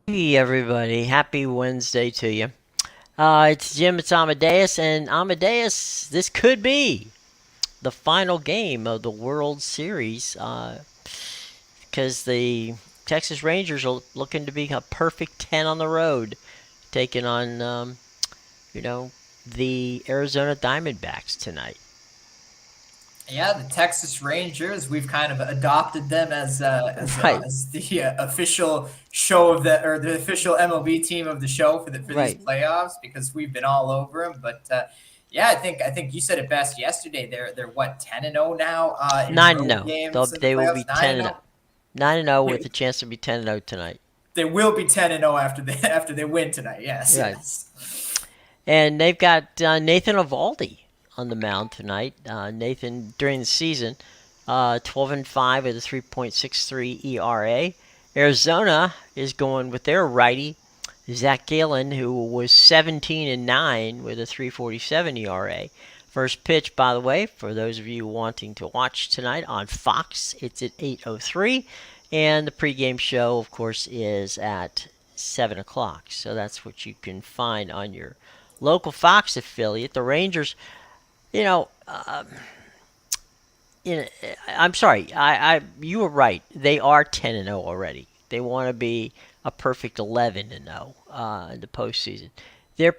Hey everybody, happy Wednesday to you. It's Jim, it's Amadeus, and Amadeus, this could be the final game of the World Series because the Texas Rangers are looking to be a perfect 10 on the road, taking on, you know, the Arizona Diamondbacks tonight. Yeah, the Texas Rangers. We've kind of adopted them as Right, as the official show of the or the official MLB team of the show for these right. playoffs because we've been all over them. But yeah, I think you said it best yesterday. They're what 10-0 now in 9 road 0. games in the They will be playoffs. 10 9 and 0. 0. 9 and 0 with a chance to be 10 and 0 tonight. They will be 10-0 after they after they win tonight. Yes, Right. yes. And they've got Nathan Eovaldi on the mound tonight. Nathan during the season, 12 and 5 with a 3.63 ERA. Arizona is going with their righty Zach Gallen, who was 17 and 9 with a 3.47 ERA. First pitch, by the way, for those of you wanting to watch tonight on Fox, it's at 8:03, and the pregame show, of course, is at 7 o'clock. So that's what you can find on your local Fox affiliate. The Rangers, you know, you know, I'm sorry, you were right. They are 10 and 0 already. They want to be a perfect 11 and 0 in the postseason. They're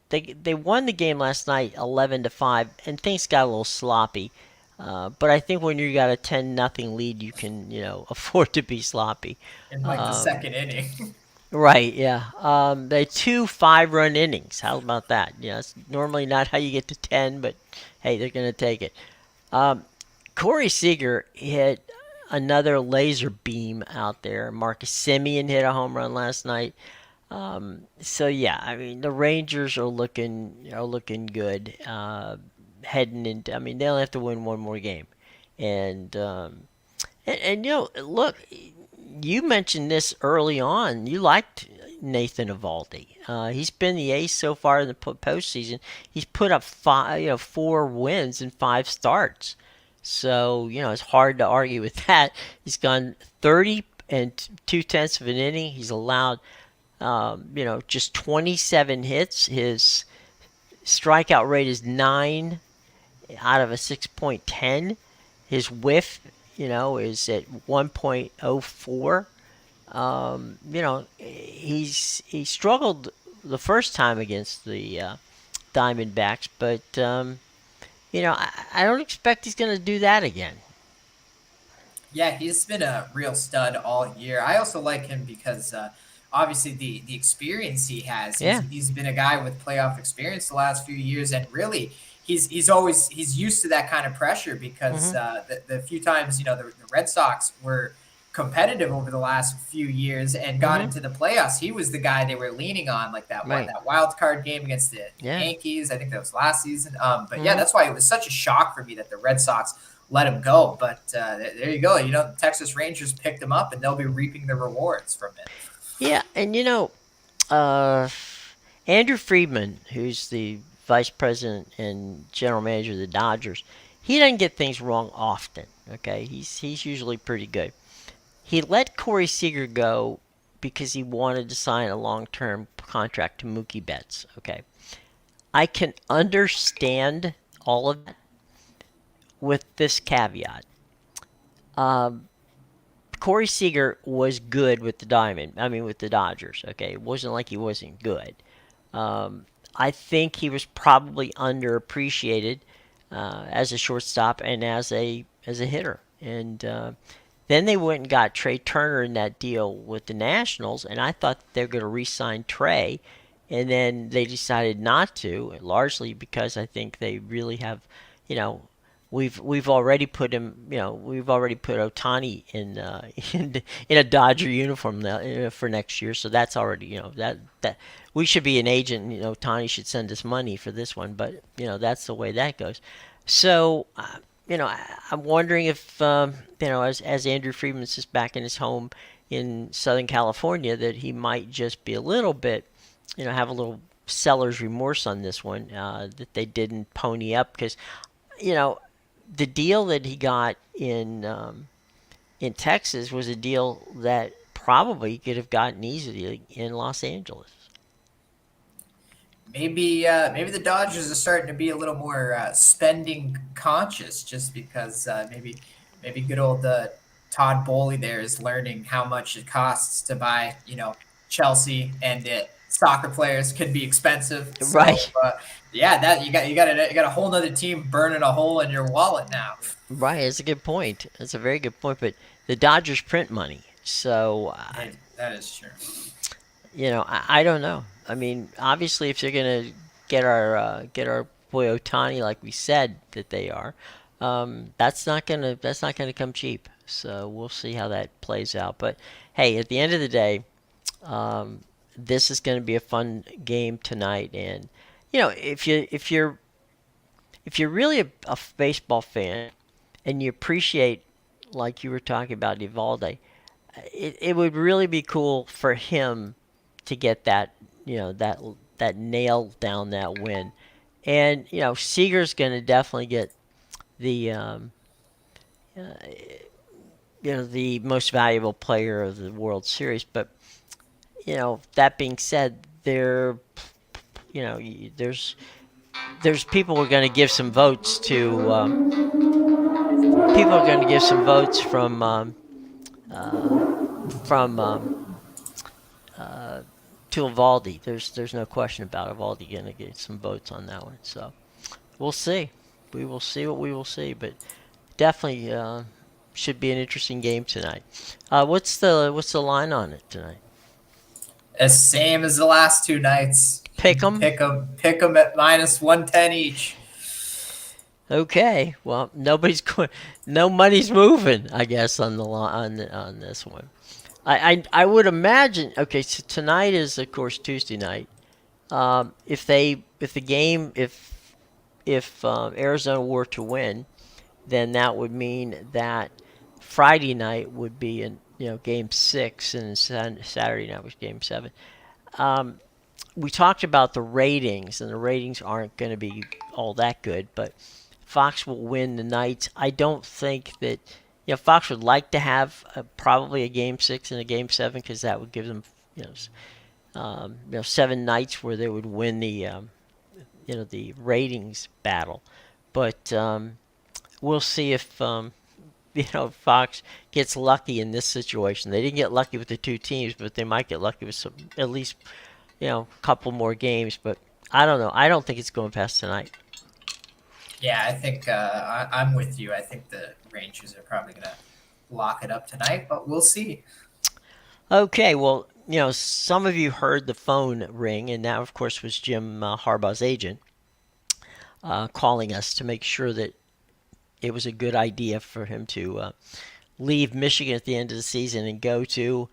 they won the game last night 11-5, and things got a little sloppy. But I think when you got a 10-0 lead, you can afford to be sloppy. In like the Um, second inning. Right, yeah. They two 5-run innings. How about that? It's normally not how you get to 10, but hey, they're going to take it. Um, Corey Seager hit another laser beam out there. Marcus Semien hit a home run last night. So yeah, I mean the Rangers are looking good. Heading into, I mean they only have to win one more game, and look, you mentioned this early on. You liked Nathan Evaldi. He's been the ace so far in the postseason. He's put up four wins in five starts. So it's hard to argue with that. He's gone 30 and 2/10 of an inning. He's allowed just 27 hits. His strikeout rate is 9 out of a 6.10. His whiff, is at 1.04. He struggled the first time against the Diamondbacks, but I don't expect he's going to do that again. Yeah, he's been a real stud all year. I also like him because obviously the experience he has. He's Yeah. he's been a guy with playoff experience the last few years, and really he's used to that kind of pressure because Hmm. the few times the Red Sox were competitive over the last few years and got Hmm. into the playoffs. He was the guy they were leaning on, like Right. that wild card game against the Yeah. Yankees. I think that was last season. But yeah, Hmm. that's why it was such a shock for me that the Red Sox let him go. But there you go. The Texas Rangers picked him up, and they'll be reaping the rewards from it. Yeah, and uh, Andrew Friedman, who's the vice president and general manager of the Dodgers, he doesn't get things wrong often. Okay, he's usually pretty good. He let Corey Seager go because he wanted to sign a long-term contract to Mookie Betts. Okay, I can understand all of that with this caveat. Um, Corey Seager was good with the Diamond. I mean, with the Dodgers. Okay, it wasn't like he wasn't good. Um, I think he was probably underappreciated as a shortstop and as a hitter. And then they went and got Trey Turner in that deal with the Nationals, and I thought they were going to re-sign Trey, and then they decided not to, largely because I think they really have, you know, we've already put him, we've already put Otani in in a Dodger uniform for next year, so that's already, that we should be an agent. Otani should send us money for this one, but that's the way that goes. So I'm wondering if as Andrew Friedman sits back in his home in Southern California, that he might just be a little bit, have a little seller's remorse on this one, that they didn't pony up because you know the deal that he got in Texas was a deal that probably could have gotten easily in Los Angeles. Maybe the Dodgers are starting to be a little more spending conscious, just because maybe good old Todd Bowley there is learning how much it costs to buy Chelsea, and soccer players could be expensive. So Right, yeah, that you got a whole nother team burning a hole in your wallet now. right. It's a good point. It's a very good point. But the Dodgers print money, so That is true. I don't know. I mean, obviously, if they're gonna get our boy Otani, like we said that they are, that's not gonna come cheap. So we'll see how that plays out. But hey, at the end of the day, um, this is going to be a fun game tonight. And if you're really a baseball fan and you appreciate, like you were talking about, Evalde, it would really be cool for him to get that nail down that win. And Seager's going to definitely get the the most valuable player of the World Series. But that being said, there's people who are going to give some votes to people are going to give some votes from uh, to Evaldi. There's no question about Evaldi going to get some votes on that one. So we'll see. We will see what we will see, but definitely should be an interesting game tonight. What's the line on it tonight? As same as the last two nights. Pick 'em. Pick 'em at -110 each. Okay. Well, no money's moving. I guess on the on this one. I would imagine. Okay, so tonight is of course Tuesday night. If the game if Arizona were to win, then that would mean that Friday night would be in game six, and Saturday night was game seven. Um, we talked about the ratings, and the ratings aren't going to be all that good, but Fox will win the nights. I don't think that Fox would like to have probably a game six and a game seven because that would give them seven nights where they would win the ratings battle. But we'll see if Fox gets lucky in this situation. They didn't get lucky with the two teams, but they might get lucky with some at least a couple more games. But I don't know. I don't think it's going past tonight. Yeah, I think I'm with you. I think the Rangers are probably gonna lock it up tonight, but we'll see. Okay, well, some of you heard the phone ring, and that, of course, was Jim Harbaugh's agent calling us to make sure that it was a good idea for him to leave Michigan at the end of the season and go to,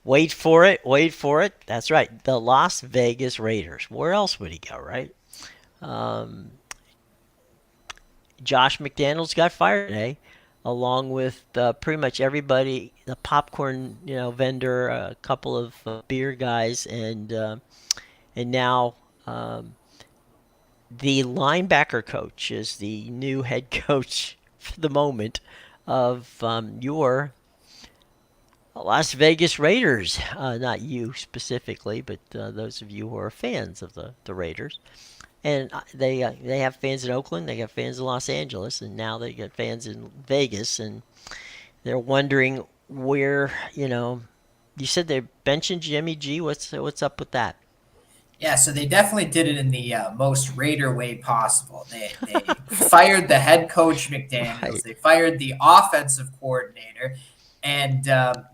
wait for it, that's right, the Las Vegas Raiders. Where else would he go, right? Um, Josh McDaniels got fired today, along with pretty much everybody, the popcorn vendor, a couple of beer guys, and now the linebacker coach is the new head coach for the moment of your Las Vegas Raiders. Not you specifically, but those of you who are fans of the Raiders. And they have fans in Oakland, they got fans in Los Angeles, and now they got fans in Vegas, and they're wondering where You said they're benching Jimmy G. What's up with that? Yeah, so they definitely did it in the most Raider way possible. They fired the head coach McDaniels. Right. They fired the offensive coordinator, and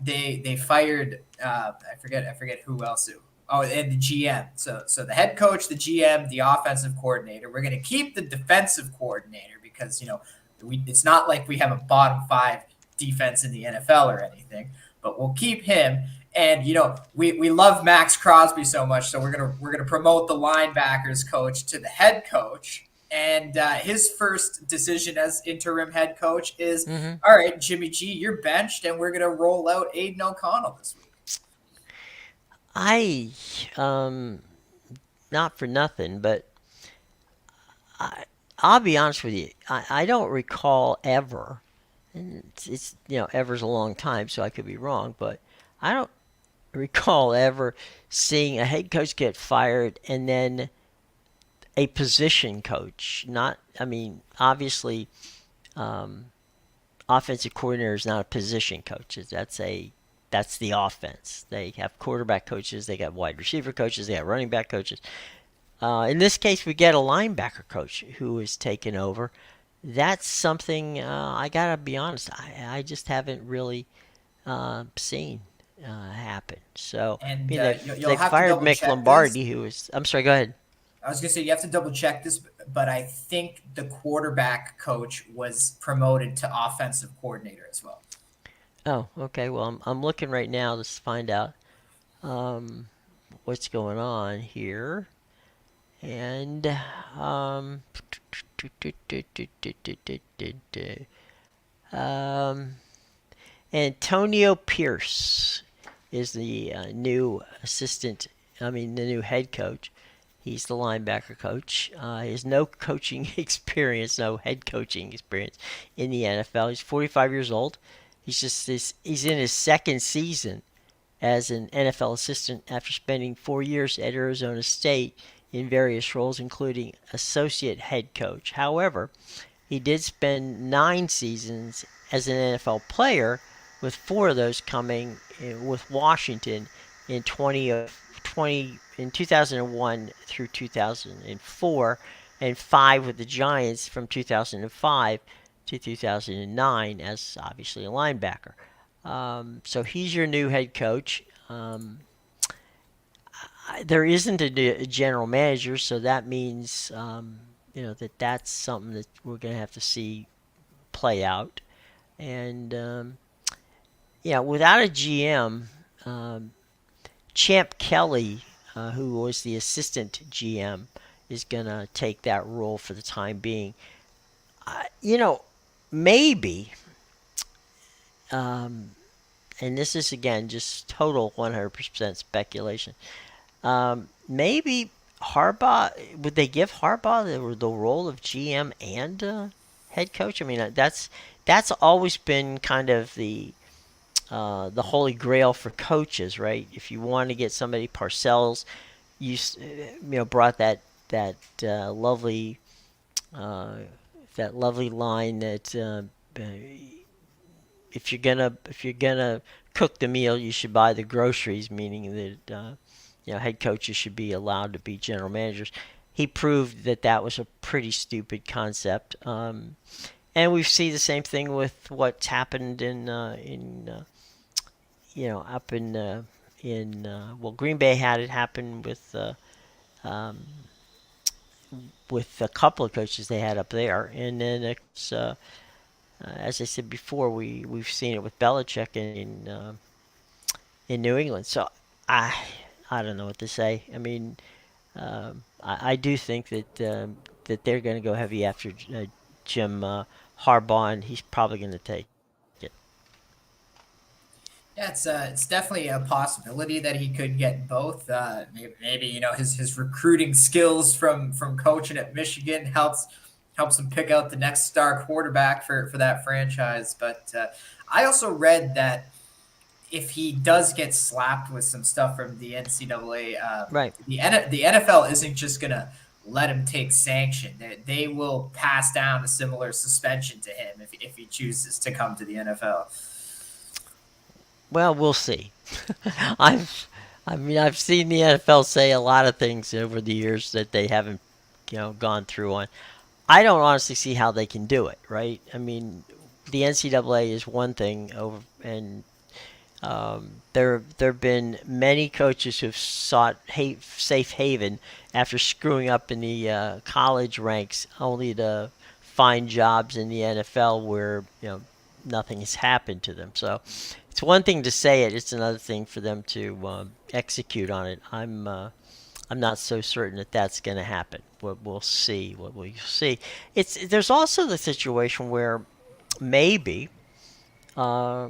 they fired I forget who else. Oh, and the GM. So the head coach, the GM, the offensive coordinator. We're going to keep the defensive coordinator because it's not like we have a bottom five defense in the NFL or anything, but we'll keep him. And we love Max Crosby so much, so we're gonna promote the linebackers coach to the head coach. And his first decision as interim head coach is, Mm-hmm. all right, Jimmy G, you're benched, and we're gonna roll out Aiden O'Connell this week. I not for nothing, but I'll be honest with you. I don't recall ever, and it's ever's a long time, so I could be wrong, but I don't recall ever seeing a head coach get fired and then a position coach. Not, I mean, obviously, um, offensive coordinator is not a position coach. That's the offense. They have quarterback coaches, they got wide receiver coaches, they got running back coaches. In this case, we get a linebacker coach who is taken over. That's something I gotta be honest. I just haven't really seen happen. So, I And mean, you'll they've have to fired double Mick check this. Lombardi, who is. I'm sorry. Go ahead. I was gonna say you have to double check this, but I think the quarterback coach was promoted to offensive coordinator as well. Oh, okay. Well, I'm looking right now to find out um, what's going on here, and um, um, Antonio Pierce is the new assistant. I mean, the new head coach. He's the linebacker coach. He has no coaching experience, no head coaching experience in the NFL. He's 45 years old. He's in his second season as an NFL assistant after spending 4 years at Arizona State in various roles, including associate head coach. However, he did spend 9 seasons as an NFL player, with four of those coming with Washington in 2001 through 2004, and five with the Giants from 2005 to 2009 as obviously a linebacker. So he's your new head coach. There isn't a general manager, so that means that's something that we're going to have to see play out. And yeah, without a GM, Champ Kelly, who was the assistant GM, is going to take that role for the time being. You know, maybe, um, and this is again just total 100% speculation. Maybe Harbaugh, would they give Harbaugh the role of GM and head coach? I mean, that's always been kind of the holy grail for coaches, right? If you want to get somebody, Parcells, brought that lovely uh, that lovely line that if you're gonna cook the meal, you should buy the groceries, meaning that head coaches should be allowed to be general managers. He proved that that was a pretty stupid concept, and we see the same thing with what's happened up in Green Bay had it happen um, with a couple of coaches they had up there, and then it's as I said before, we've seen it with Belichick in New England. So I I don't know what to say. I mean, I do think that they're going to go heavy after Jim Harbaugh, and he's probably going to take it. Yeah, it's definitely a possibility that he could get both. Maybe his recruiting skills from coaching at Michigan helps him pick out the next star quarterback for that franchise. But I also read that if he does get slapped with some stuff from the NCAA, Right. the NFL isn't just gonna let him take sanction. They will pass down a similar suspension to him if he chooses to come to the NFL. Well, we'll see. I've I mean, I've seen the NFL say a lot of things over the years that they haven't, gone through on. I don't honestly see how they can do it, right? I mean, the NCAA is one thing over, and there've been many coaches who've sought safe haven after screwing up in the college ranks, only to find jobs in the NFL where nothing has happened to them. So it's one thing to say it; it's another thing for them to execute on it. I'm not so certain that that's going to happen. We'll see. What we'll see. There's also the situation where maybe uh,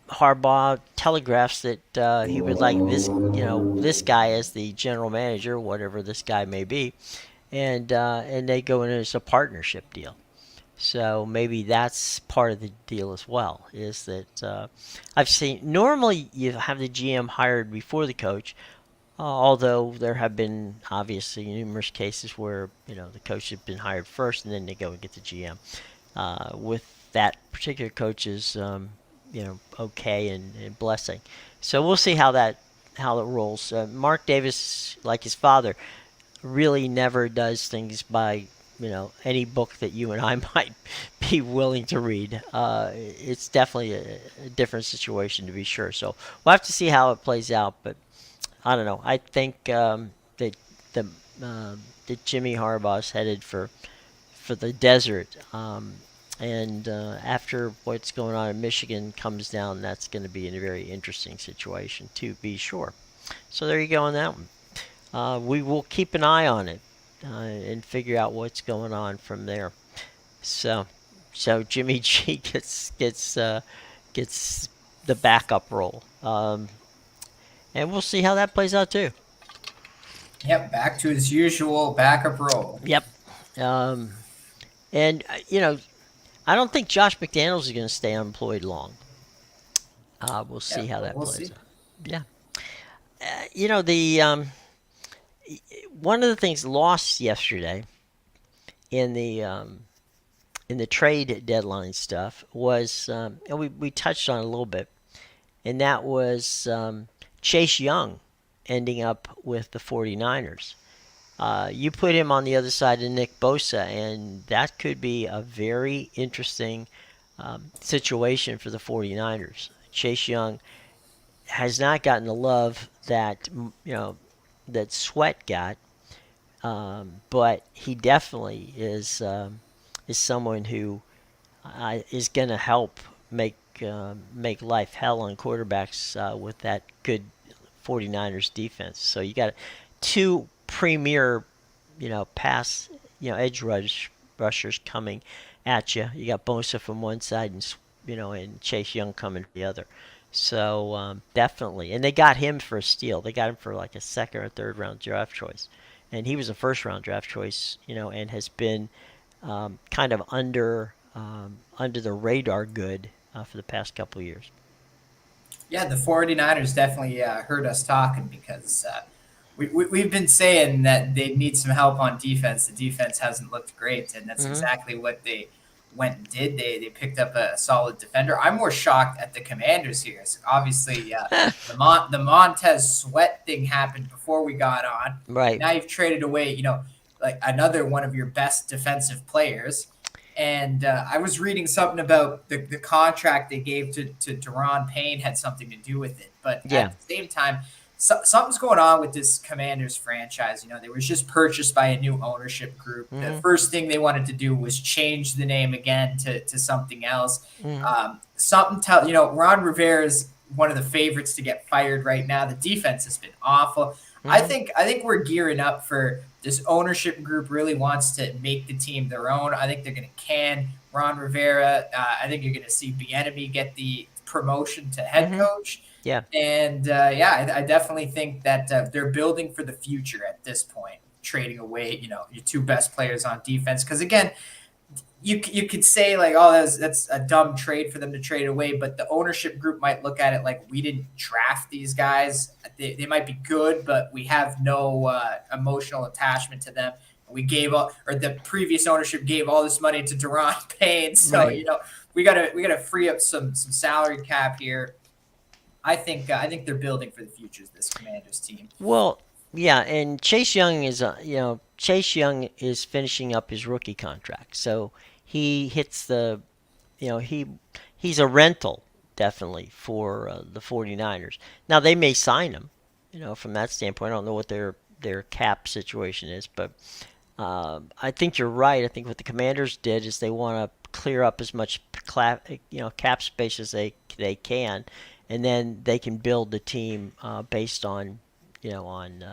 Harbaugh telegraphs that he would like this guy as the general manager, whatever this guy may be, and they go in as a partnership deal. So maybe that's part of the deal as well. Is that I've seen normally you have the GM hired before the coach, although there have been obviously numerous cases where the coach has been hired first and then they go and get the GM. With that particular coach's okay and blessing. So we'll see how it rolls. Mark Davis, like his father, really never does things by any book that you and I might be willing to read. It's definitely a different situation to be sure. So we'll have to see how it plays out. But I don't know. I think that the that Jimmy Harbaugh's headed for the desert. And after what's going on in Michigan comes down, that's going to be a very interesting situation to be sure. So there you go on that one. We will keep an eye on it and figure out what's going on from there. So, so Jimmy G gets the backup role, and we'll see how that plays out too. Yep, back to his usual backup role. Yep. Um, and I don't think Josh McDaniels is going to stay unemployed long. We'll see Yeah, how but that we'll plays see. out. Yeah. The one of the things lost yesterday in the trade deadline stuff was, and we touched on it a little bit, and that was Chase Young ending up with the 49ers. You put him on the other side of Nick Bosa, and that could be a very interesting situation for the 49ers. Chase Young has not gotten the love that Sweat got, but he definitely is someone who is going to help make life hell on quarterbacks with that good 49ers defense. So you got two premier, pass, edge rushers coming at you. You got Bosa from one side and Chase Young coming to the other. So definitely, and they got him for a steal. They got him for like a second or third round draft choice, and he was a first round draft choice, and has been kind of under the radar good for the past couple of years. Yeah, the 49ers definitely heard us talking because we've been saying that they need some help on defense. The defense hasn't looked great, and that's Hmm. exactly what they went and did. They picked up a solid defender. I'm more shocked at the Commanders here. So obviously, the Montez Sweat thing happened before we got on. Right. Now you've traded away, like another one of your best defensive players. And I was reading something about the contract they gave to Deron Payne had something to do with it. But Yeah. at the same time, something's going on with this Commanders franchise. They was just purchased by a new ownership group. The Hmm. first thing they wanted to do was change the name again to something else. Hmm. Ron Rivera is one of the favorites to get fired right now. The defense has been awful. I Hmm. think I think we're gearing up for this ownership group really wants to make the team their own. I think they're going to can Ron Rivera. I think you're going to see Bieniemy get the promotion to head Hmm. coach. Yeah. And I definitely think that they're building for the future at this point, trading away, your two best players on defense. Because again, you could say like, oh, that's a dumb trade for them to trade away, but the ownership group might look at it like we didn't draft these guys. They might be good, but we have no emotional attachment to them. We gave all, or the previous ownership gave all this money to Deron Payne, so Right. we gotta free up some salary cap here. I think they're building for the futures. This Commanders team. Well, yeah, and Chase Young is finishing up his rookie contract, so he hits the you know he's a rental definitely for the 49ers. Now they may sign him, from that standpoint. I don't know what their cap situation is, but I think you're right. I think what the Commanders did is they want to clear up as much cap space as they can, and then they can build the team based on you know on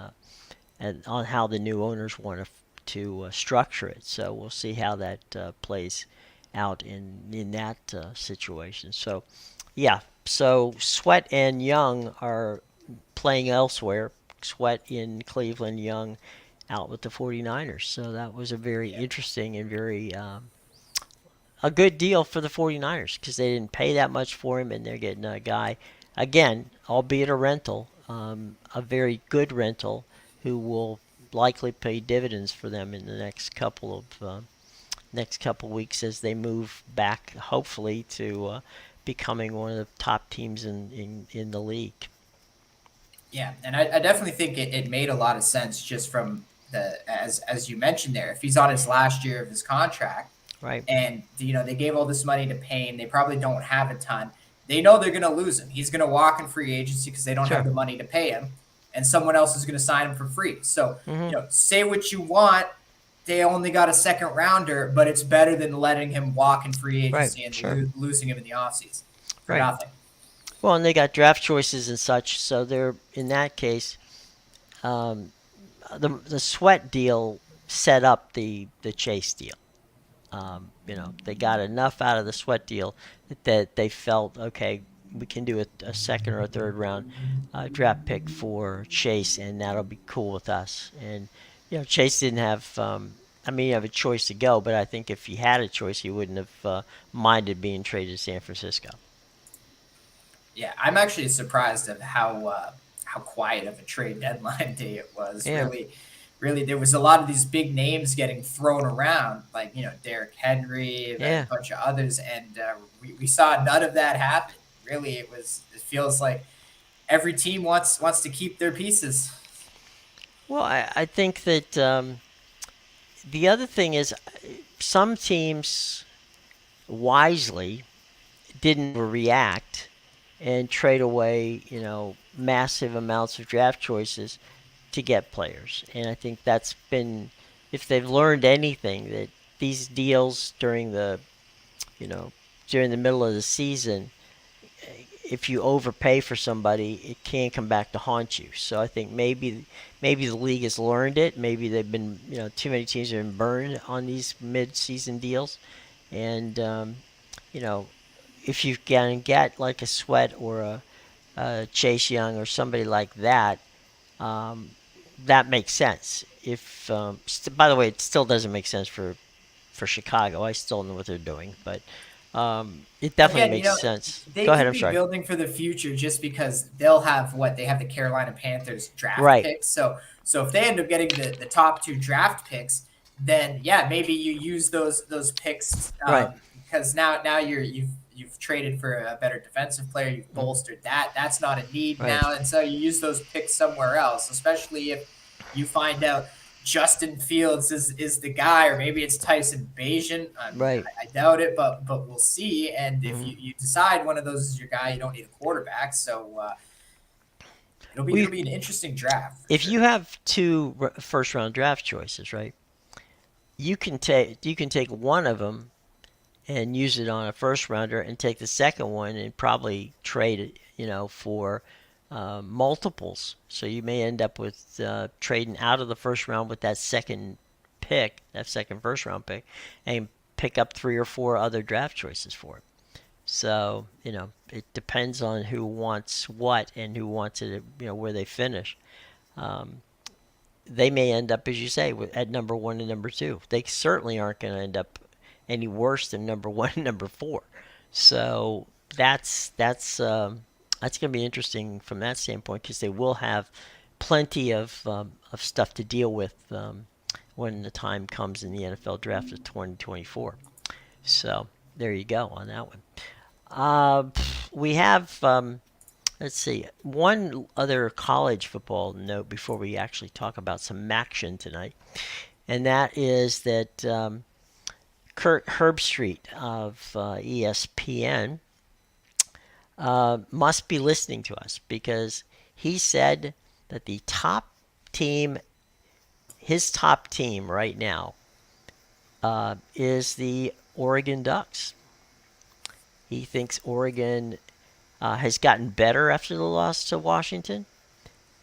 how the new owners want to structure it. So we'll see how that plays out in that situation. So yeah, so Sweat and Young are playing elsewhere. Sweat in Cleveland, Young out with the 49ers. So that was a very Yeah. interesting and very a good deal for the 49ers because they didn't pay that much for him, and they're getting a guy, again, albeit a rental, a very good rental, who will likely pay dividends for them in the next couple weeks as they move back, hopefully, to becoming one of the top teams in the league. Yeah, and I definitely think it made a lot of sense just from as you mentioned there. If he's on his last year of his contract, Right. and they gave all this money to Payne, they probably don't have a ton. They know they're going to lose him. He's going to walk in free agency because they don't have Sure. the money to pay him, and someone else is going to sign him for free. So Hmm. say what you want. They only got a second rounder, but it's better than letting him walk in free Right. agency and Sure. Losing him in the offseason for Right. nothing. Well, and they got draft choices and such, so they're in that case. Um, the Sweat deal set up the Chase deal. They got enough out of the Sweat deal that they felt, okay, we can do a second or a third round draft pick for Chase, and that'll be cool with us. And Chase didn't have. I mean, you have a choice to go, but I think if he had a choice, he wouldn't have minded being traded to San Francisco. Yeah, I'm actually surprised of how quiet of a trade deadline day it was. Yeah, Really, there was a lot of these big names getting thrown around, like Derrick Henry and a yeah. bunch of others, and we saw none of that happen. Really, it feels like every team wants to keep their pieces. Well, I think that the other thing is some teams wisely didn't react and trade away, massive amounts of draft choices to get players. And I think that's been, if they've learned anything, that these deals you know, during the middle of the season, if you overpay for somebody, it can come back to haunt you. So I think maybe the league has learned it. Maybe they've been, too many teams have been burned on these mid-season deals, and you know, if you can get like a Sweat or a Chase Young or somebody like that, um, that makes sense. If by the way, it still doesn't make sense for Chicago. I still know what they're doing, but it definitely Again, makes sense. they Go ahead. could I'm be sorry. building for the future just because they'll have what they have the Carolina Panthers draft Right. picks. So if they end up getting the top two draft picks, then yeah, maybe you use those picks Right. because now you've traded for a better defensive player, you've Hmm. bolstered that. That's not a need Right. now, and so you use those picks somewhere else, especially if you find out Justin Fields is the guy, or maybe it's Tyson Bagent. I mean, Right. I doubt it, but we'll see. And if Hmm. you decide one of those is your guy, you don't need a quarterback. So We it'll be an interesting draft for if sure. you have two first round draft choices, right? You can take one of them and use it on a first rounder, and take the second one and probably trade it, for multiples. So you may end up with trading out of the first round with that second pick, that second first round pick, and pick up three or four other draft choices for it. So it depends on who wants what and who wants it, where they finish. Um, they may end up, as you say, at number one and number two. They certainly aren't going to end up any worse than number one and number four. So that's going to be interesting from that standpoint because they will have plenty of stuff to deal with when the time comes in the NFL draft of 2024. So there you go on that one. We have let's see, one other college football note before we actually talk about some action tonight, and that is that Kurt Herbstreit of ESPN must be listening to us because he said that team, his top team right now, is the Oregon Ducks. He thinks Oregon has gotten better after the loss to Washington,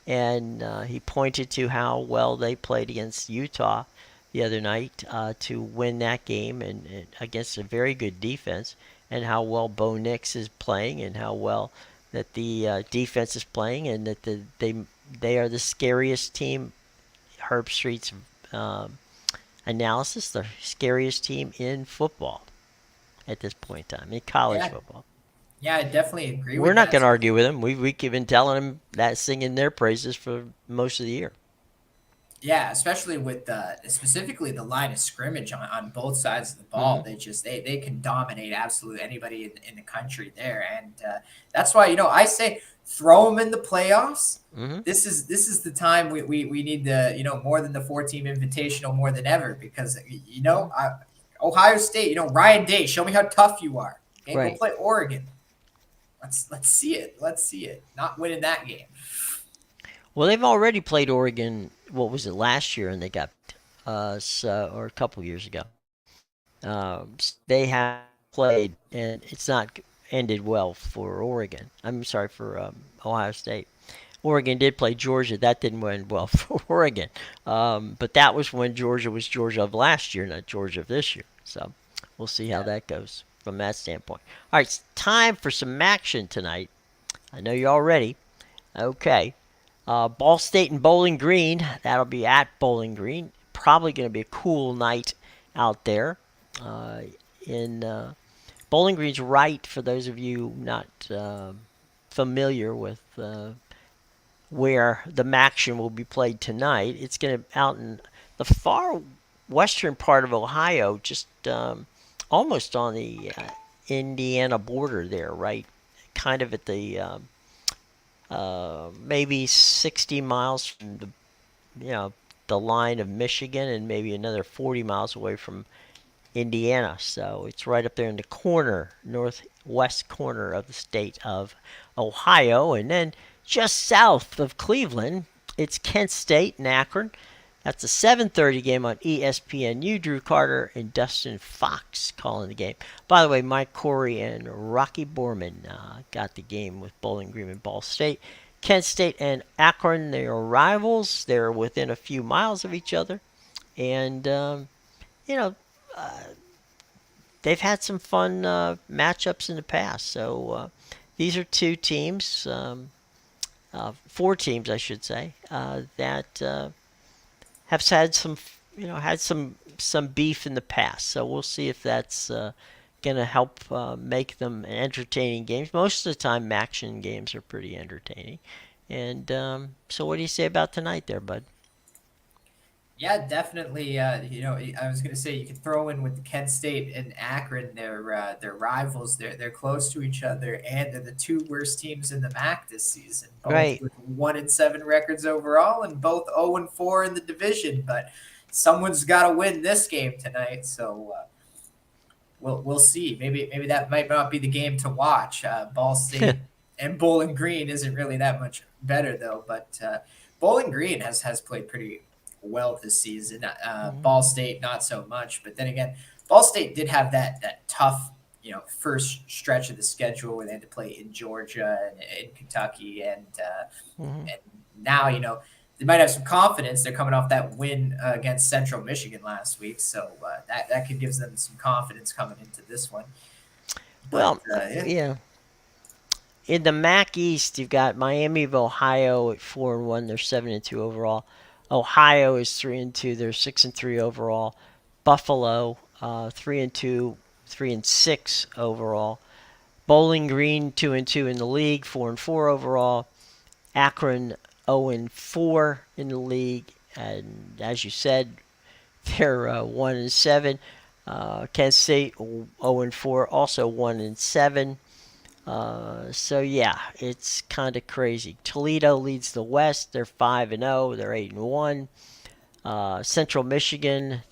and he pointed to how well they played against Utah the other night to win that game, and against a very good defense, and how well Bo Nix is playing, and how well that the defense is playing, and that they are the scariest team. Herb Street's um, analysis, the scariest team in football. at this point in time in college Yeah, football. yeah, I definitely agree We're with not that. going to argue with them. We've been telling them that, singing their praises for most of the year. Yeah, especially with specifically the line of scrimmage on both sides of the Mm-hmm. ball. They can dominate absolutely anybody in the country there, and that's why I say throw them in the playoffs. Mm-hmm. This is the time we need the more than the 4 team invitational more than ever because Mm-hmm. Ohio State, Ryan Day, show me how tough you are. Okay, go Right. play Oregon. Let's see it. Let's see it. Not winning that game. Well, they've already played Oregon. What was it last year? And they got or a couple years ago. They have played, and it's not ended well for Oregon. I'm sorry for Ohio State. Oregon did play Georgia. That didn't end well for Oregon. But that was when Georgia was Georgia of last year, not Georgia of this year. So we'll see how Yeah. that goes from that standpoint. All right, it's time for some action tonight. I know you're all ready. Okay. Ball State and Bowling Green. That'll be at Bowling Green. Probably going to be a cool night out there. Uh, in Bowling Green's right for those of you not familiar with where the action will be played tonight. It's going to out in the far western part of Ohio, just almost on the Indiana border there, right? Kind of at the maybe 60 miles from the line of Michigan, and maybe another 40 miles away from Indiana. So it's right up there in the corner, northwest corner of the state of Ohio. And then just south of Cleveland, it's Kent State and Akron. That's a 7:30 game on ESPNU. Drew Carter and Dustin Fox calling the game. By the way, Mike Corey and Rocky Borman got the game with Bowling Green and Ball State. Kent State and Akron, they are rivals. They're within a few miles of each other. And, you know, they've had some fun matchups in the past. So these are two teams, four teams, I should say, that have had some beef in the past. So we'll see if that's going to help make them entertaining games. Most of the time, action games are pretty entertaining. And so, what do you say about tonight, there, bud? Yeah, definitely. I was gonna say you could throw in with the Kent State and Akron. They're rivals. They're close to each other, and they're the two worst teams in the MAC this season. Both Right. with 1-7 records overall, and both 0-4 in the division. But someone's got to win this game tonight. So we'll see. Maybe that might not be the game to watch. Ball State and Bowling Green isn't really that much better though. But Bowling Green has played pretty well this season. Mhm. Ball State not so much. But then again, Ball State did have that tough first stretch of the schedule where they had to play in Georgia and in Kentucky Mhm. and now they might have some confidence. They're coming off that win against Central Michigan last week, so that could give them some confidence coming into this one. But Well, yeah, yeah. In the MAC East, you've got Miami of Ohio at 4-1. They're 7-2 overall. Ohio is 3-2. They're 6-3 overall. Buffalo 3-2, 3-6 overall. Bowling Green 2-2 in the league, 4-4 overall. Akron 0-4 in the league, and as you said, they're 1-7. Kent State 0-4, also 1-7. So yeah, it's kind of crazy. Toledo leads the West. They're 5-0. They're 8-1. Central Michigan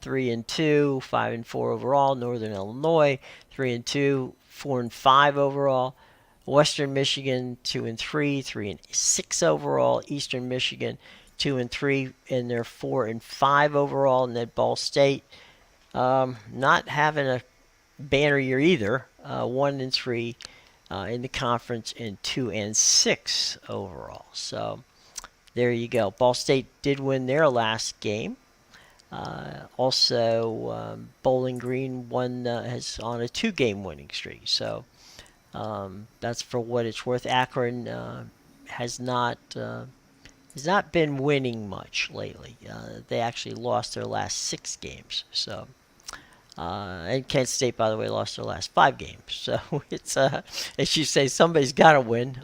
3-2, 5-4 overall. Northern Illinois 3-2, 4-5 overall. Western Michigan 2-3, 3-6 overall. Eastern Michigan 2-3, and they're 4-5 overall. And then Ball State not having a banner year either. 1-3 in the conference and 2-6 overall. So there you go. Ball State did win their last game. Also, Bowling Green has on a two-game winning streak. So that's for what it's worth. Akron has not been winning much lately. They actually lost their last 6 games. So And Kent State, by the way, lost their last 5 games. So it's, as you say, somebody's got to win.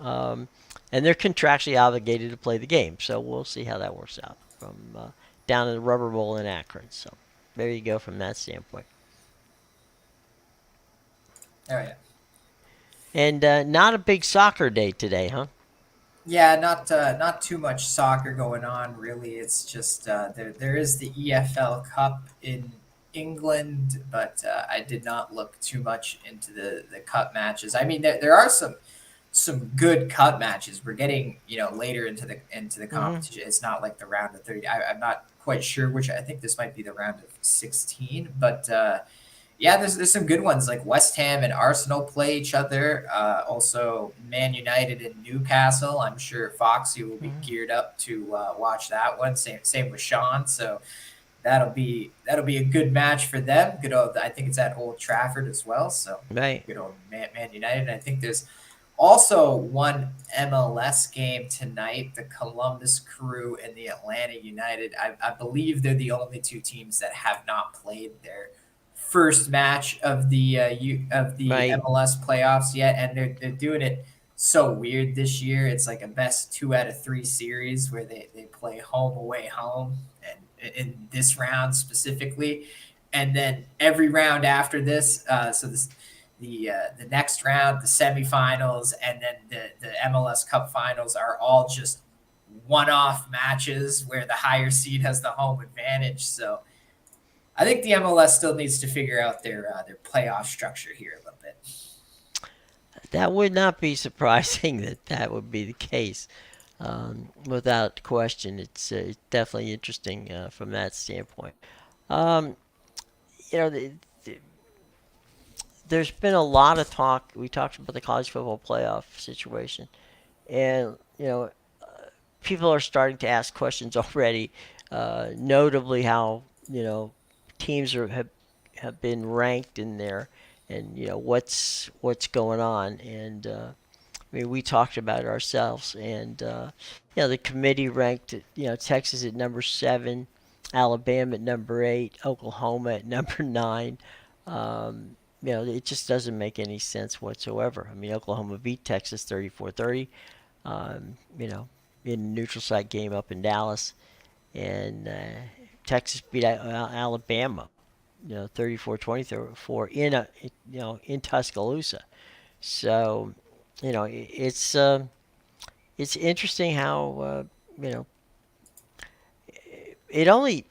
And they're contractually obligated to play the game. So we'll see how that works out from down in the Rubber Bowl in Akron. So there you go from that standpoint. Oh yeah. And not a big soccer day today, huh? Yeah, not too much soccer going on really. It's just there is the EFL Cup in England, but I did not look too much into the cup matches. I mean, there are some good cup matches. We're getting later into the Mm-hmm. competition. It's not like the round of 30. I'm not quite sure which. I think this might be the round of 16, but. Yeah, there's some good ones like West Ham and Arsenal play each other. Also, Man United and Newcastle. I'm sure Foxy will be Mm-hmm. geared up to watch that one. Same with Sean. So that'll be a good match for them. Good old. I think it's at Old Trafford as well. So Right. good old Man United. And I think there's also one MLS game tonight. The Columbus Crew and the Atlanta United. I believe they're the only two teams that have not played their first match of the Right. MLS playoffs yet, and they're doing it so weird this year. It's like a best 2 out of 3 series where they play home away home, and in this round specifically, and then every round after this. The next round, the semifinals, and then the MLS Cup finals are all just one-off matches where the higher seed has the home advantage. So I think the MLS still needs to figure out their playoff structure here a little bit. That would not be surprising that that would be the case. Without question, it's definitely interesting from that standpoint. Um, you know, there's been a lot of talk. We talked about the college football playoff situation, and people are starting to ask questions already. Notably, how teams have been ranked in there, and what's going on. And I mean, we talked about it ourselves, and the committee ranked Texas at number 7, Alabama at number 8, Oklahoma at number 9. It just doesn't make any sense whatsoever. I mean, Oklahoma beat Texas 34-30. In a neutral site game up in Dallas, and Texas beat Alabama, 34-24 in Tuscaloosa. So, it's interesting how it only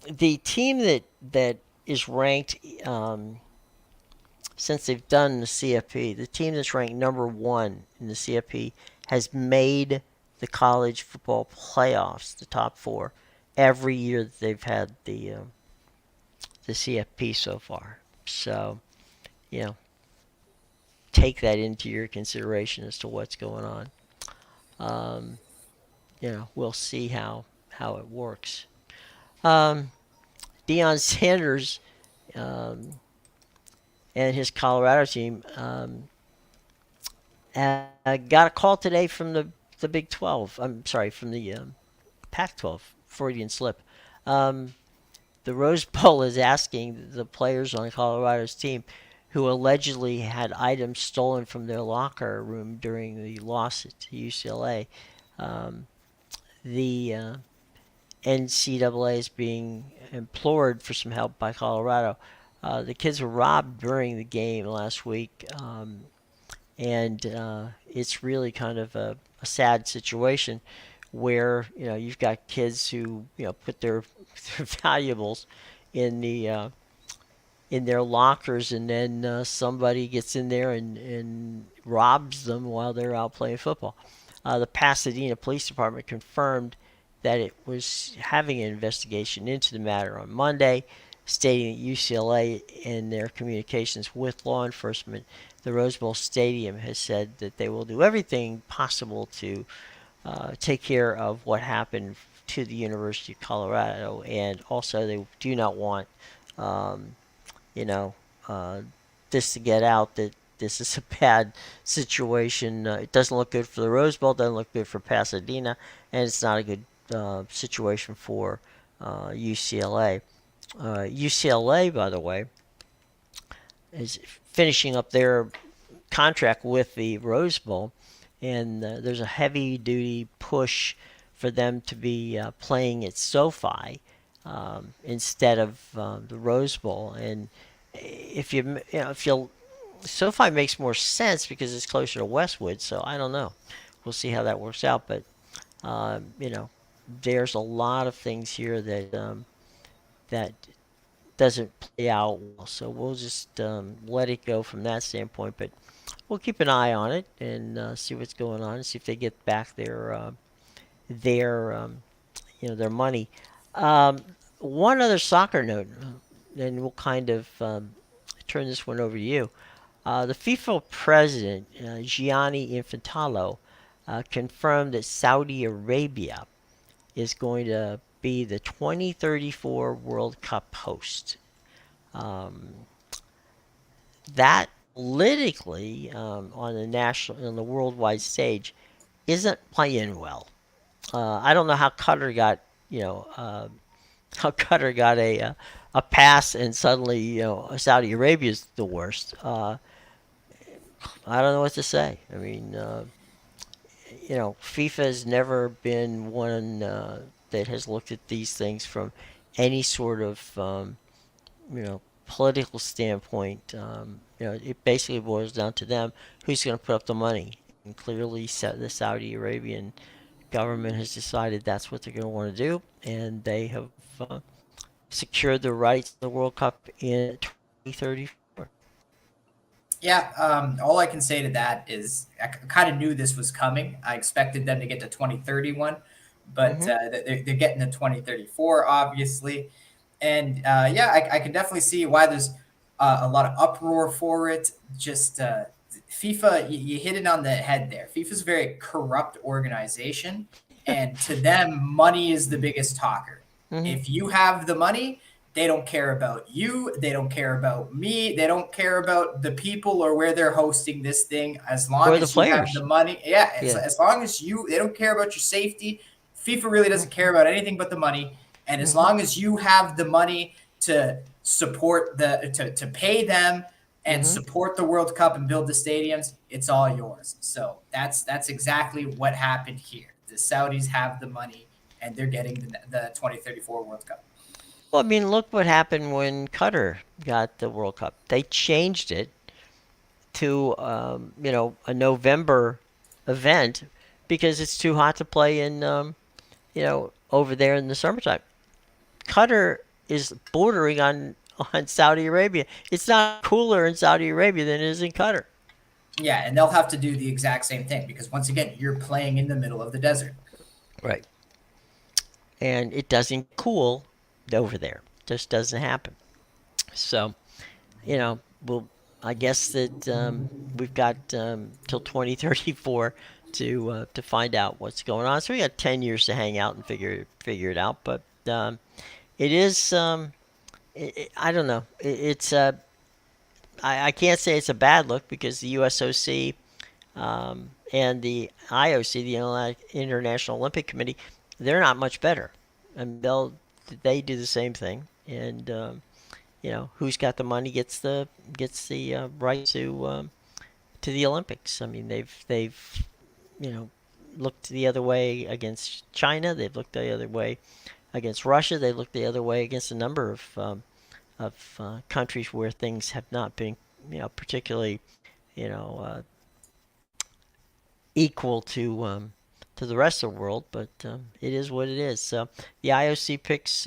the team that is ranked since they've done the CFP, the team that's ranked number 1 in the CFP has made the college football playoffs, the top 4, every year that they've had the CFP so far. So, you know, take that into your consideration as to what's going on. Um, we'll see how it works. Um, Deion Sanders um, and his Colorado team got a call today from the Big 12. I'm sorry, from the Pac 12. Freudian slip. Um, the Rose Bowl is asking the players on Colorado's team who allegedly had items stolen from their locker room during the loss to UCLA. Um, the NCAA is being implored for some help by Colorado. The kids were robbed during the game last week, and it's really kind of a sad situation where you've got kids who put their valuables in their lockers, and then somebody gets in there and robs them while they're out playing football. The Pasadena Police Department confirmed that it was having an investigation into the matter on Monday, stating that UCLA, in their communications with law enforcement, the Rose Bowl Stadium has said that they will do everything possible to take care of what happened to the University of Colorado, and also they do not want um, you know, uh, this to get out that this is a bad situation. It doesn't look good for the Rose Bowl, doesn't look good for Pasadena, and it's not a good situation for UCLA. UCLA, by the way, is finishing up their contract with the Rose Bowl, and there's a heavy duty push for them to be playing at SoFi instead of the Rose Bowl. And if you SoFi makes more sense because it's closer to Westwood. So I don't know. We'll see how that works out. But you know, there's a lot of things here that doesn't play out well. So we'll just let it go from that standpoint. But we'll keep an eye on it and see what's going on, and see if they get back their their money. Um, One other soccer note, and we'll kind of turn this one over to you. The FIFA president, Gianni Infantino, confirmed that Saudi Arabia is going to be the 2034 World Cup host. Um, that politically, on the worldwide stage, isn't playing well. I don't know how Qatar got you know how Qatar got a pass and suddenly Saudi Arabia is the worst. I don't know what to say. I mean, FIFA has never been one that has looked at these things from any sort of political standpoint. It basically boils down to them who's going to put up the money. And clearly, the Saudi Arabian government has decided that's what they're going to want to do, and they have secured the rights to the World Cup in 2034. Yeah, all I can say to that is I kind of knew this was coming. I expected them to get to 2031, but Mm-hmm. they're getting to 2034, obviously. And yeah, I can definitely see why there's a lot of uproar for it. Just FIFA, you hit it on the head there. FIFA's a very corrupt organization, and to them, money is the biggest talker. Mm-hmm. If you have the money, they don't care about you. They don't care about me. They don't care about the people or where they're hosting this thing. As long Or the as you have the players. money, yeah. Yeah. As long as they don't care about your safety. FIFA really doesn't care about anything but the money. And as Mm-hmm. long as you have the money to support to pay them and Mm-hmm. support the World Cup and build the stadiums, it's all yours. So that's exactly what happened here. The Saudis have the money and they're getting the 2034 World Cup. Well, I mean, look what happened when Qatar got the World Cup. They changed it to a November event because it's too hot to play in over there in the summertime. Qatar is bordering on Saudi Arabia. It's not cooler in Saudi Arabia than it is in Qatar. Yeah, and they'll have to do the exact same thing because once again, you're playing in the middle of the desert. Right. And it doesn't cool over there. Just doesn't happen. So, well, I guess that we've got till 2034 to find out what's going on. So we got 10 years to hang out and figure it out. But it is I don't know. I can't say it's a bad look because the USOC and the IOC, the International Olympic Committee, they're not much better. I mean, they do the same thing, and who's got the money gets the right to the Olympics. I mean, they've you know looked the other way against China. They've looked the other way against Russia. They looked the other way against a number of countries where things have not been particularly you know uh, equal to the rest of the world, but it is what it is. So the IOC picks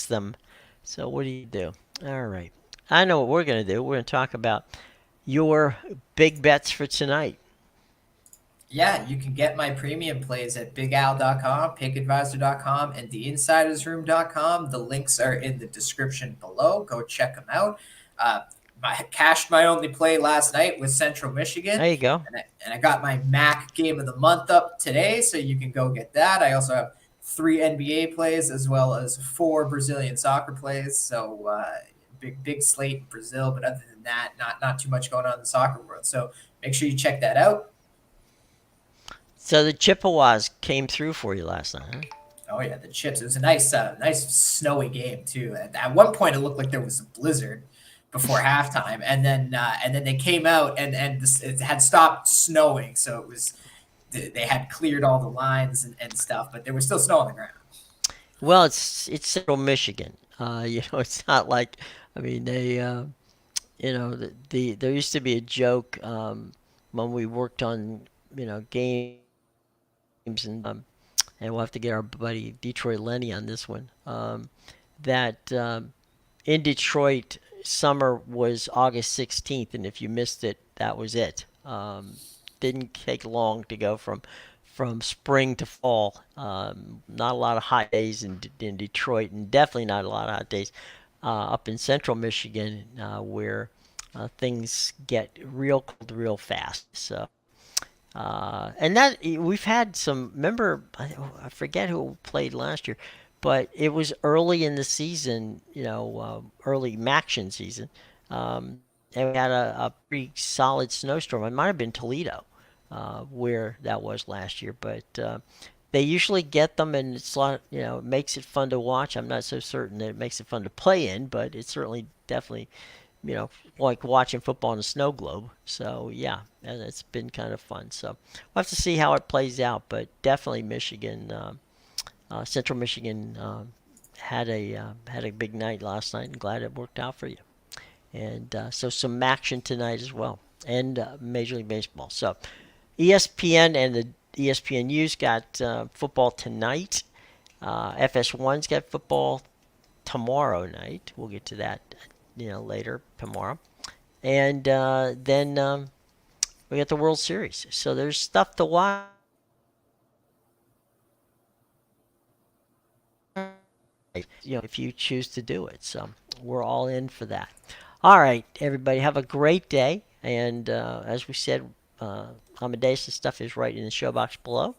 them. So what do you do? All right, I know what we're gonna do. We're gonna talk about your big bets for tonight. Yeah, you can get my premium plays at bigal.com, pickadvisor.com, and theinsidersroom.com. The links are in the description below. Go check them out. I cashed my only play last night with Central Michigan, There you go. and I got my MAC game of the month up today, so you can go get that. I also have 3 NBA plays as well as 4 Brazilian soccer plays. So big slate in Brazil, but other than that, not too much going on in the soccer world. So make sure you check that out. So the Chippewas came through for you last night, huh? Oh yeah, the chips. It was a nice snowy game too. At one point, it looked like there was a blizzard before halftime, and then they came out and it had stopped snowing, so it was they had cleared all the lines and stuff, but there was still snow on the ground. Well, it's Central Michigan. It's not like, I mean, there used to be a joke when we worked on, games and we'll have to get our buddy Detroit Lenny on this one. That in Detroit, summer was August 16th, and if you missed it, that was it. Didn't take long to go from spring to fall. Not a lot of hot days in Detroit, and definitely not a lot of hot days up in Central Michigan, where things get real cold real fast. So and that we've had some. Remember, I forget who played last year, but it was early in the season. Early Maction season, and we had a pretty solid snowstorm. It might have been Toledo, where that was last year, but. They usually get them, and it's a lot. It makes it fun to watch. I'm not so certain that it makes it fun to play in, but it's certainly definitely like watching football in a snow globe. So yeah, and it's been kind of fun. So we'll have to see how it plays out, but definitely Michigan, Central Michigan, had a big night last night, and glad it worked out for you. And so some action tonight as well, and Major League Baseball. So ESPN and the ESPNU's got football tonight. FS1's got football tomorrow night. We'll get to that, later tomorrow. And then we got the World Series. So there's stuff to watch. If you choose to do it. So we're all in for that. All right, everybody, have a great day. And as we said, Amedeus stuff is right in the show box below.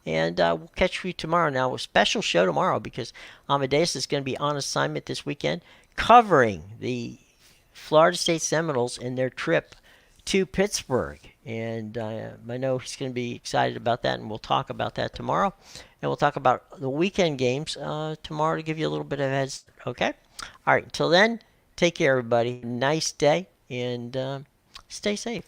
And we'll catch you tomorrow. Now, a special show tomorrow because Amadeus is going to be on assignment this weekend covering the Florida State Seminoles and their trip to Pittsburgh. And I know he's going to be excited about that, and we'll talk about that tomorrow. And we'll talk about the weekend games tomorrow to give you a little bit of heads. Okay? All right, until then, take care, everybody. Nice day, and stay safe.